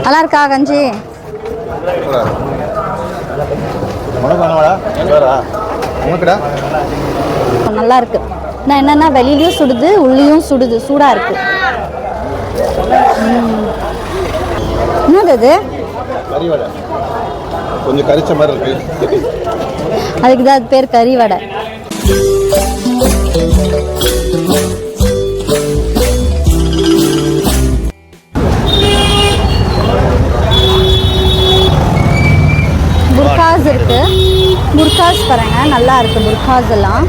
நல்லா இருக்கா கஞ்சி? நல்லா இருக்கு. நான் என்னன்னா வெளியிலயும் சுடுது உள்ளேயும் சுடுது, சூடா இருக்கு. என்னது அது? கறி வடை. கொஞ்சம் கரிச்ச மாதிரி இருக்கு. அதுக்கு தான் அது பேர் கறி வடை. புர்காஸ் இருக்கு. புர்காஸ் பாருங்க, நல்லா இருக்கு புர்காஸ் எல்லாம்.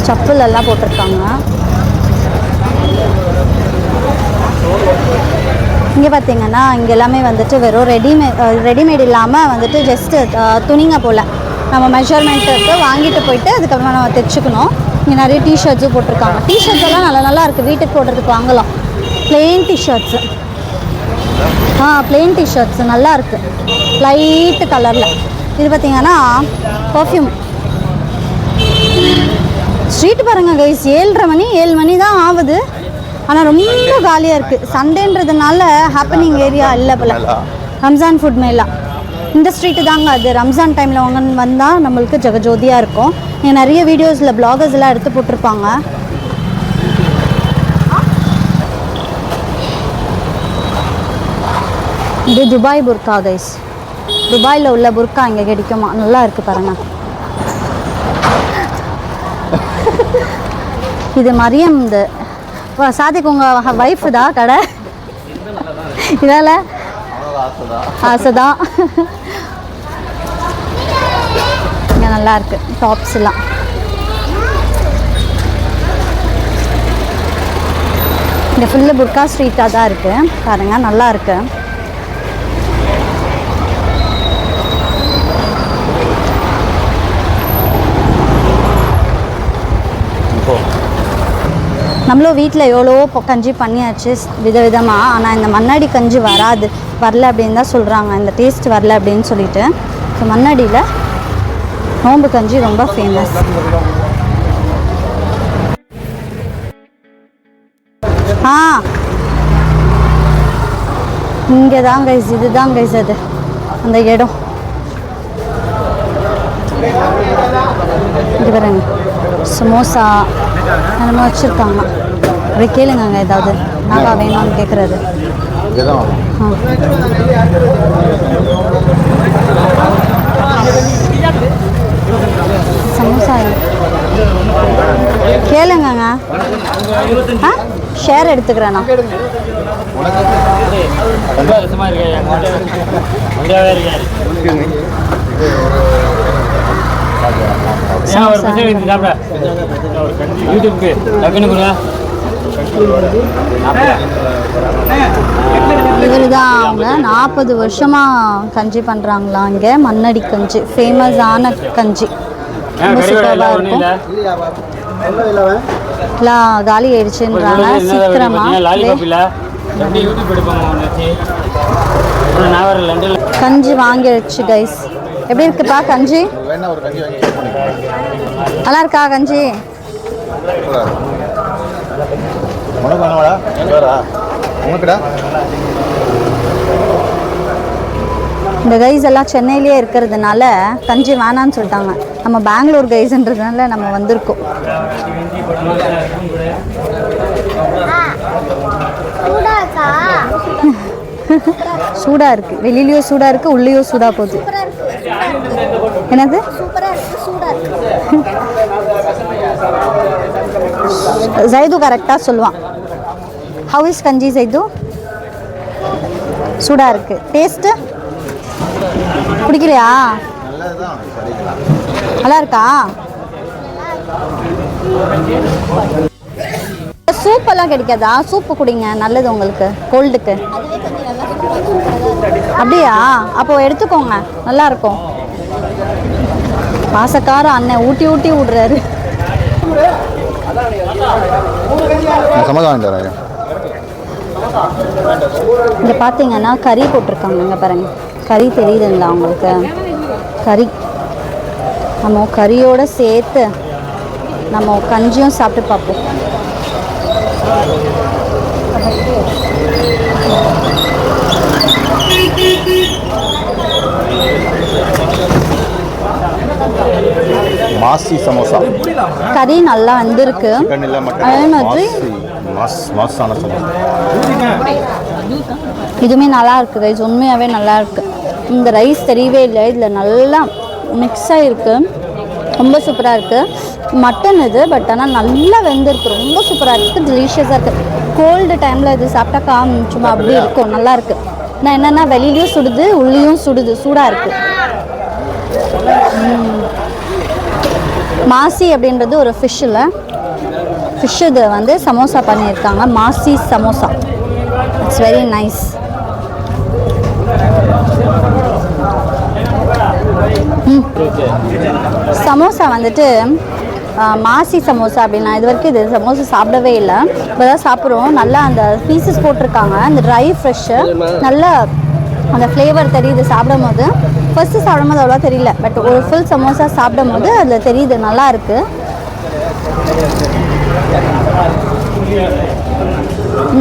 செப்பல் எல்லாம் போட்டிருக்காங்க. இங்கே பார்த்தீங்கன்னா இங்கே எல்லாமே வந்துட்டு வெறும் ரெடிமேட் இல்லாமல் வந்துட்டு ஜஸ்ட்டு துணிங்க போல் நம்ம மெஷர்மெண்ட்டுக்கு வாங்கிட்டு போயிட்டு அதுக்கப்புறமா நம்ம தைச்சிக்கணும். இங்கே நிறைய டிஷர்ட்ஸும் போட்டிருக்காங்க. டிஷர்ட்ஸ் எல்லாம் நல்லா இருக்குது, வீட்டுக்கு போடுறதுக்கு வாங்கலாம். ப்ளெயின் டிஷர்ட்ஸு, ப்ளெயின் டிஷர்ட்ஸு நல்லா இருக்குது, லைட்டு கலரில். இது பார்த்தீங்கன்னா பர்ஃப்யூம். ஸ்ட்ரீட் பாருங்கள் கைஸ், 7 மணி தான் ஆகுது. ஆனால் ரொம்ப காலியாக இருக்குது. சண்டேன்றதுனால ஹாப்பனிங் ஏரியா இல்லை போல். ரம்ஜான் ஃபுட் மேலா இந்த ஸ்ட்ரீட்டு தாங்க அது. ரம்ஜான் டைமில் அவங்க வந்தால் நம்மளுக்கு ஜெகஜோதியாக இருக்கும். இங்கே நிறைய வீடியோஸில் பிளாகர்ஸ் எல்லாம் எடுத்து போட்டிருப்பாங்க. இது துபாய் புர்கா கைஸ். துபாயில் உள்ள புர்கா இங்கே கிடைக்குமா? நல்லா இருக்குது பாருங்கள். இது மரியம். இந்த சாதிக்கு உங்கள் ஒய்ஃபு தான் கடை இதால் ஆசைதான். இங்கே நல்லா இருக்கு டாப்ஸ் எல்லாம். இங்கே ஃபுல்லு புர்கா ஸ்ட்ரீட்டாக தான் இருக்குது பாருங்கள், நல்லா இருக்கு. நம்மளும் வீட்டில் எவ்வளோ கஞ்சி பண்ணியாச்சு விதவிதமாக. ஆனால் இந்த மண்ணாடி கஞ்சி வரல அப்படின்னு தான் சொல்கிறாங்க. இந்த டேஸ்ட் வரல அப்படின்னு சொல்லிட்டு. ஸோ மண்ணாடியில் நோம்பு கஞ்சி ரொம்ப ஃபேமஸ். இங்கே தான் கைஸ், இதுதான் கைஸ் அது அந்த இடம். இது பாருங்க, சமோசா நம்ம வச்சுருக்காங்க. அப்படி கேளுங்க ஏதாவது நாங்கள் வேணும்னு கேட்குறது. சமோசா கேளுங்க. ஷேர் எடுத்துக்கிறேண்ணா. இவர் தான் அவங்க 40 வருஷமாக கஞ்சி பண்ணுறாங்களா இங்கே. மண்ணடி கஞ்சி ஃபேமஸான கஞ்சி, ரொம்ப சூப்பராக இருக்கும். எல்லாம் காலி ஆயிடுச்சுன்றாங்க சீக்கிரமா. கஞ்சி வாங்கிடுச்சு கைஸ். எப்படி இருக்குப்பா கஞ்சி? நல்லா இருக்கா கஞ்சி? இந்த கைஸ் எல்லாம் சென்னையிலேயே இருக்கிறதுனால கஞ்சி வேணான்னு சொல்லிட்டாங்க. நம்ம பெங்களூர் கைஸ்ன்றதுனால நம்ம வந்திருக்கோம். சூடா இருக்கு, வெளியிலயும் சூடா இருக்கு, உள்ளேயும் சூடா போகுது. என்னது ஜைது கரெக்டா சொல்லுவான். ஹவ் இஸ் கஞ்சி ஜைது? சூடா இருக்கு. டேஸ்ட் பிடிக்கலையா? நல்லா இருக்கா? சூப் எல்லாம் கிடைக்காதா? சூப்பு குடிங்க, நல்லது உங்களுக்கு கோல்டுக்கு. அப்படியா? அப்போ எடுத்துக்கோங்க, நல்லா இருக்கும். பாசக்கார அண்ணன் ஊட்டி ஊட்டி விடுறாரு. இங்க பாத்தீங்கன்னா கறி போட்டிருக்காங்க. இங்க பாருங்க, கறி தெரியுதுங்களா உங்களுக்கு? கறி நம்ம கறியோட சேர்த்து நம்ம கஞ்சியும் சாப்பிட்டு பார்ப்போம். மாசி சமோசா. கறி நல்லா வந்திருக்கு. சிக்கன் இல்ல மட்டன். அதே மாதிரி மாசான சமோசா. இதுவுமே நல்லா இருக்குது ரைஸ், உண்மையாகவே நல்லா இருக்குது. இந்த ரைஸ் தெரியவே இல்லை, இதில் நல்லா மிக்ஸ் ஆகிருக்கு, ரொம்ப சூப்பராக இருக்குது. மட்டன் இது, பட் ஆனால் நல்லா வெந்திருக்கு, ரொம்ப சூப்பராக இருக்குது, டெலிஷியஸாக இருக்குது. கோல்டு டைமில் இது சாப்பிட்டாக்கா சும்மா அப்படி இருக்கும், நல்லா இருக்குது. நான் என்னென்னா வெளியிலையும் சுடுது, உள்ளேயும் சுடுது, சூடாக இருக்குது. மாசி அப்படின்றது ஒரு ஃபிஷ்ஷில் இது வந்து சமோசா பண்ணியிருக்காங்க, மாசி samosa. It's very nice. Samosa வந்துட்டு மாசி சமோசா அப்படின்னா இது வரைக்கும் இது சமோசா சாப்பிடவே இல்லை, இப்போ தான் சாப்பிட்றோம். நல்லா அந்த பீசஸ் போட்டிருக்காங்க, அந்த ட்ரை ஃப்ரெஷ்ஷு, நல்லா அந்த ஃப்ளேவர் தெரியுது சாப்பிடும் போது. ஃபஸ்ட்டு சாப்பிடும் போது அவ்வளோ தெரியல, பட் ஒரு ஃபுல் சமோசா சாப்பிடும் போது அதில் தெரியுது, நல்லா இருக்குது.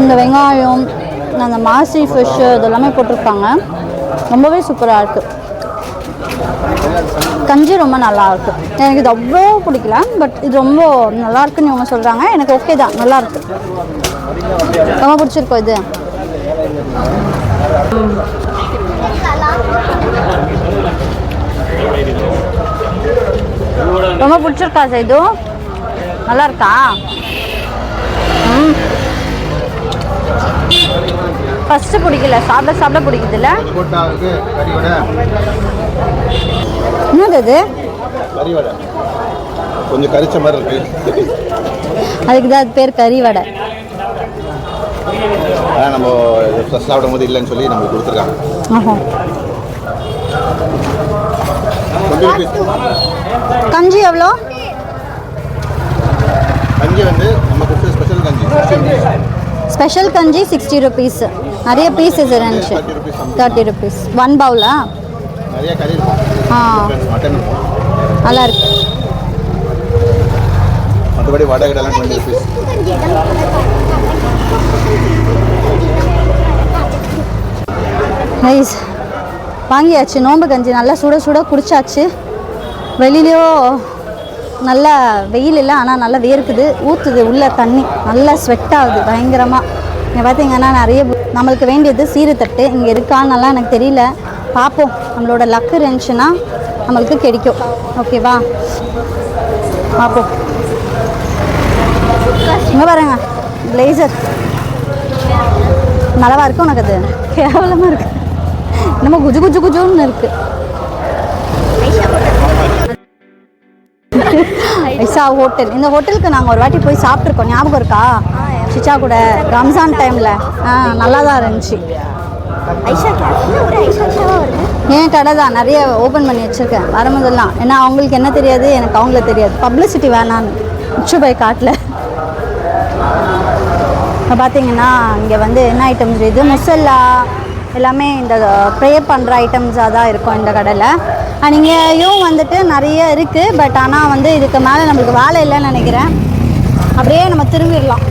இந்த வெங்காயம், அந்த மாசி ஃபிஷ்ஷு இதெல்லாமே போட்டிருக்காங்க, ரொம்பவே சூப்பராக இருக்குது. கஞ்சி ரொம்ப நல்லா இருக்குது. எனக்கு இது அவ்வளோ பிடிக்கல, பட் இது ரொம்ப நல்லா இருக்குன்னு இவங்க சொல்கிறாங்க. எனக்கு ஓகே தான், நல்லா இருக்கு, ரொம்ப பிடிச்சிருக்கோம் இது. ரொம்ப பிடிச்சிருக்கா இது, நல்லா இருக்கா? ஃபஸ்ட்டு பிடிக்கல, சாப்பிட பிடிக்குதுல்ல. என்னது இது? கறி வடை, கொஞ்சம் கரிச்ச மாதிரி இருக்கு, அதுக்கு தான் அது பேர் கறி வடை. நம்ம ஃபஸ்ட் சாப்பிடும் போது இல்லைன்னு சொல்லி நம்மளுக்கு கொடுத்துருக்காங்க. கஞ்சி எவ்வளோ? கஞ்சி வந்து நம்ம கொடுத்த ஸ்பெஷல் கஞ்சி, ஸ்பெஷல் கஞ்சி 60 rupees. நிறைய பீஸஸ் இருந்துச்சு, 30 rupees. 1 பவுலா? நிறைய கறி இருக்கும், மட்டன் இருக்கும், நல்லா இருக்கு. மற்றபடி வடை கிடலாம் 20 rupees. நைஸ், வாங்கியாச்சு. நோம்பு கஞ்சி நல்லா சுட சுட குடிச்சாச்சு. வெளியிலையோ நல்லா வெயில் இல்லை, ஆனால் நல்லா வேர்க்குது, ஊற்றுது உள்ள தண்ணி, நல்லா ஸ்வெட் ஆகுது பயங்கரமாக. இங்கே பார்த்தீங்கன்னா நிறைய நம்மளுக்கு வேண்டியது சீரத்தட்டு இங்கே இருக்கான்னெல்லாம் எனக்கு தெரியல, பார்ப்போம். நம்மளோட லக்கு இருந்துச்சுன்னா நம்மளுக்கு கிடைக்கும், ஓகேவா? பார்ப்போம். இங்கே பாருங்க, பிளேசர் நல்லாவா இருக்கு, உனக்கு அது கேவலமாக இருக்குது, நம்ம குஜு குஜு குஜுன்னு இருக்குது. ஐசா ஹோட்டல், இந்த ஹோட்டலுக்கு நாங்கள் ஒரு வாட்டி போய் சாப்பிட்ருக்கோம், ஞாபகம் இருக்கா? சிச்சா கூட ரம்ஜான் டைமில். நல்லா தான் இருந்துச்சு. என் கடை தான் நிறைய ஓப்பன் பண்ணி வச்சுருக்கேன் வரும்போதெல்லாம். ஏன்னா அவங்களுக்கு என்ன தெரியாது, எனக்கு அவங்கள தெரியாது, பப்ளிசிட்டி வேணான்னு உச்சுபாய் காட்டில். இப்போ பார்த்தீங்கன்னா இங்கே வந்து என்ன ஐட்டம்ஸ், இது முசல்லா எல்லாமே இந்த ப்ரே பண்ணுற ஐட்டம்ஸாக தான் இருக்கும் இந்த கடையில். அண்ட் இங்கேயும் வந்துட்டு நிறைய இருக்குது, பட் ஆனால் வந்து இதுக்கு மேலே நம்மளுக்கு வேலை இல்லைன்னு நினைக்கிறேன். அப்படியே நம்ம திரும்பிடலாம்,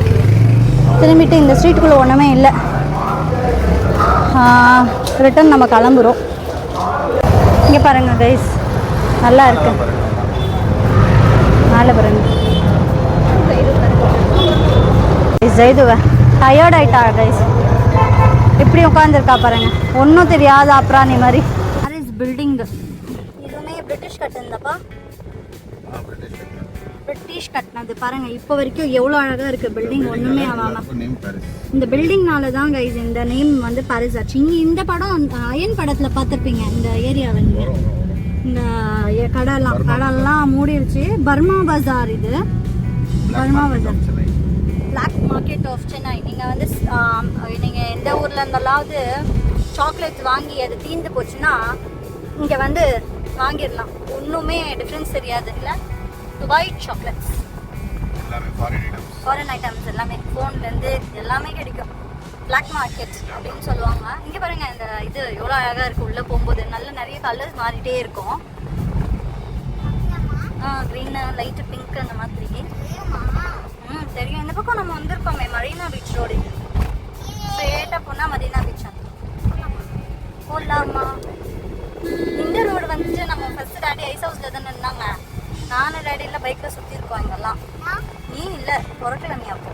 திரும்பிட்டு இந்த ஸ்ட்ரீட்டுக்குள்ளே ஒன்றுமே இல்லை, ரிட்டன் நம்ம கிளம்புறோம். இங்கே பாருங்கள் கைஸ், நல்லா இருக்கு, மேலே பாருங்க. ஜெய்துவ டயர்ட் ஆகிட்டா கைஸ், இப்படி உட்காந்துருக்கா பாருங்க, ஒன்றும் தெரியாத அப்ராணி மாதிரி. பில்டிங்கு இதுவுமே பிரிட்டிஷ் கட்டினதப்பா, பிரிட்டிஷ் கட்டினது பாருங்க. இப்போ வரைக்கும் எவ்வளோ அழகாக இருக்குது பில்டிங், ஒன்றுமே ஆகாமல். இந்த பில்டிங்னால தான் கைஸ் இந்த நேம் வந்து பாரிஸ் ஆச்சு. இங்கே இந்த படம் அயன் படத்தில் பார்த்துருப்பீங்க இந்த ஏரியாவை. நீங்கள் இந்த கடைலாம் மூடிடுச்சு. பர்மா பஜார், இது Burma Bazaar, black market of Chennai. நீங்கள் வந்து நீங்கள் எந்த ஊரில் இருந்தாலாவது சாக்லேட்ஸ் வாங்கி அது தீர்ந்து போச்சுன்னா இங்கே வந்து வாங்கிடலாம், ஒன்றுமே டிஃப்ரென்ஸ் தெரியாது. இல்லை துபாய் சாக்லேட்ஸ், ஃபாரின் ஐட்டம்ஸ் எல்லாமே, ஃபோன்லேருந்து எல்லாமே கிடைக்கும். பிளாக் மார்க்கெட் அப்படின்னு சொல்லுவாங்க. இங்கே பாருங்கள், இந்த இது எவ்வளோ அழகாக இருக்குது. உள்ளே போகும்போது நல்ல நிறைய கலர்ஸ் மாறிட்டே இருக்கும். க்ரீனு, லைட்டு பிங்க் அந்த மாதிரி தெரியும். இந்த பக்கம் நம்ம வந்திருக்கோமே, மரீனா பீச் ரோடு. போனா மரீனா பீச் போடலாமா? இந்த ரோடு வந்துட்டு நம்ம ஃபர்ஸ்ட் டாடி ஐஸ் ஹவுஸ்ல தானே இருந்தாங்க. நானும் டாடி இல்லை பைக்கில் சுற்றிருக்கோம் இங்கெல்லாம். நீ இல்லை பொருட்களை நீ அப்போ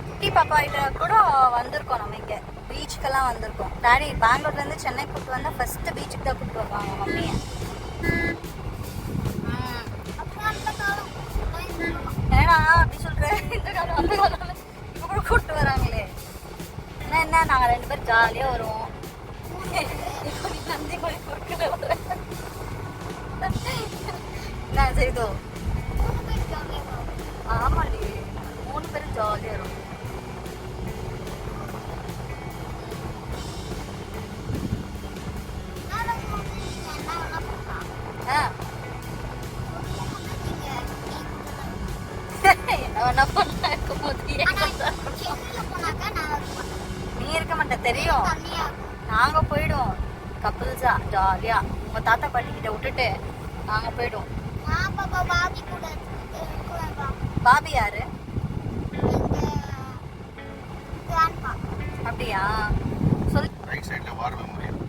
குட்டி பாப்பா கிட்ட கூட வந்திருக்கோம். நம்ம இங்கே பீச்சுக்கெல்லாம் வந்திருக்கோம். டாடி பெங்களூர்லேருந்து சென்னை கூப்பிட்டு வந்தால் ஃபஸ்ட்டு பீச்சுக்கு தான் கூப்பிட்டு வருவாங்க மம்மியை. ஏன்னா அப்படி சொல்கிறேன், இந்த காலம் அந்த காலம் இப்போ கூட கூப்பிட்டு வராங்களே. என்ன நாங்கள் 2 பேரும் ஜாலியாக வருவோம். இப்போ நீ நந்தி கோழி பொருட்களை வர என்ன செய்தோ? ஆமாடி 3 பேரும் ஜாலியாக இருக்கும். நீ இருக்க மாட்ட தெரியும். நாங்க போயிடுவோம் கப்புள்ஸா ஜாலியா உங்க தாத்தா பாட்டி கிட்ட விட்டுட்டு நாங்க போயிடுவோம். பாபி யாரு? அப்படியா? சொல்லு. ரைட் சைடுல வார் மெமோரியல்.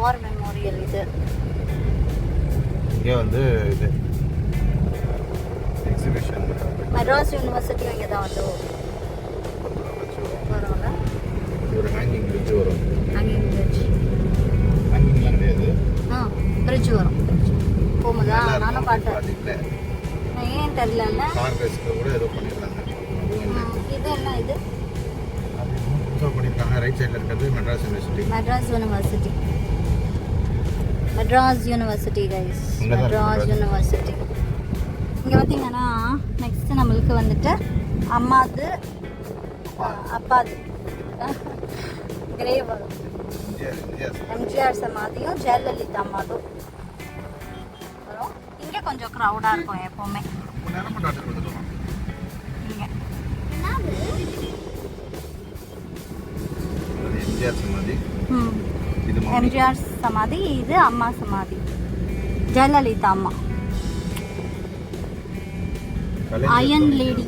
வார் மெமோரியல் இது. இங்கே வந்து இது எக்ஸிபிஷன். மெட்ராஸ் யூனிவர்சிட்டி இங்கே தான் வந்து வரும்ல. ஒரு ஹேங்கிங் பிரிட்ஜ் வரும். Hanging bridge. ஹேங்கிங்லாம் கிடையாது. பிரிட்ஜ் வரும். போகும்போதா நானும் பார்த்தேன். ஏன் தெரியல. கார் ரேஸ்க்கு கூட ஏதோ பண்ணிருக்காங்க. இது என்ன இது? அது பண்ணிருக்காங்க. ரைட் சைடுல இருக்கிறது Madras university. Madras university. Madras university guys. Madras university. இங்கே பார்த்தீங்கன்னா நெக்ஸ்ட் நம்மளுக்கு வந்துட்டு அம்மாது அப்பாது கிரேவ் வரும். எம்ஜிஆர் சமாதியும் ஜெயலலிதா அம்மாதும் வரும். இங்கே கொஞ்சம் க்ரௌடாக இருக்கும் எப்போவுமே. இங்கே எம்ஜிஆர் சமாதி. எம்ஜிஆர் சமாதி, இது அம்மா சமாதி, ஜெயலலிதா அம்மா. Iron lady.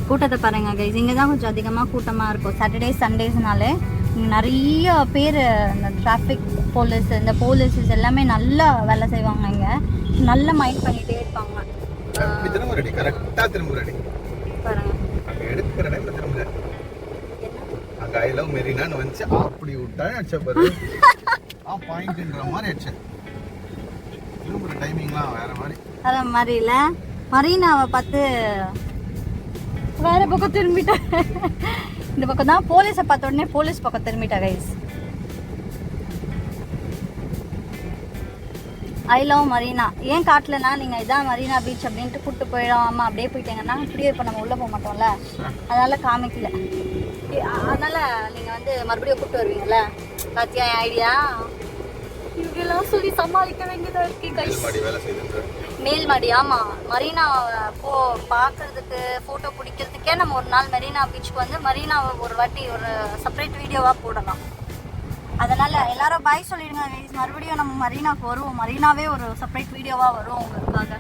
கூட்டத்தை பாருங்க கைஸ். இங்கே தான் கொஞ்சம் அதிகமாக கூட்டமாக இருக்கும். சாட்டர்டே சண்டேஸ்னாலே இங்கே நிறைய பேர் இந்த டிராஃபிக் போலீஸ், இந்த போலீஸஸ் எல்லாமே நல்லா வேலை செய்வாங்க. இங்கே நல்லா மைண்ட் பண்ணிகிட்டே இருப்பாங்க. பாருங்க எடுக்கிற டைம்ல திரும்ப அங்க ஐ லவ் மெரினான்னு வந்து அப்படி விட்டா அடிச்ச பாரு. பாயிண்ட்ன்ற மாதிரி அடிச்ச. திரும்ப டைமிங்லாம் வேற மாதிரி. வேற மாதிரி இல்ல. மரீனாவை பார்த்து வேற பக்கம் திரும்பிட்டேன். இந்த பக்கம் தான் போலீஸை பார்த்த உடனே போலீஸ் பக்கம் திரும்பிட்டா கைஸ். ஐ லவ் மரீனா ஏன் காட்டலன்னா, நீங்கள் இதான் மரீனா பீச் அப்படின்ட்டு கூப்பிட்டு போயிடாம அப்படியே போயிட்டீங்கன்னா இப்படியே இப்போ நம்ம உள்ளே போக மாட்டோம்ல, அதனால காமிக்கல. அதனால நீங்கள் வந்து மறுபடியும் கூப்பிட்டு வருவீங்கல்ல. பாத்தியா ஐடியா? இவங்கெல்லாம் சொல்லி சமாளிக்க வேண்டியதாக இருக்கு கைஸ். மேல்மாடி. ஆமாம், மரீனா பார்க்கறதுக்கு ஃபோட்டோ பிடிக்கிறதுக்கே நம்ம ஒரு நாள் மெரினா பீச்சுக்கு வந்து மரீனாவை ஒரு வாட்டி ஒரு செப்பரேட் வீடியோவாக போடலாம். அதனால் எல்லாரும் பாய் சொல்லிடுங்க கைஸ். மறுபடியும் நம்ம மரீனாவுக்கு வருவோம். மரீனாவே ஒரு செப்பரேட் வீடியோவாக வரும் உங்களுக்காக.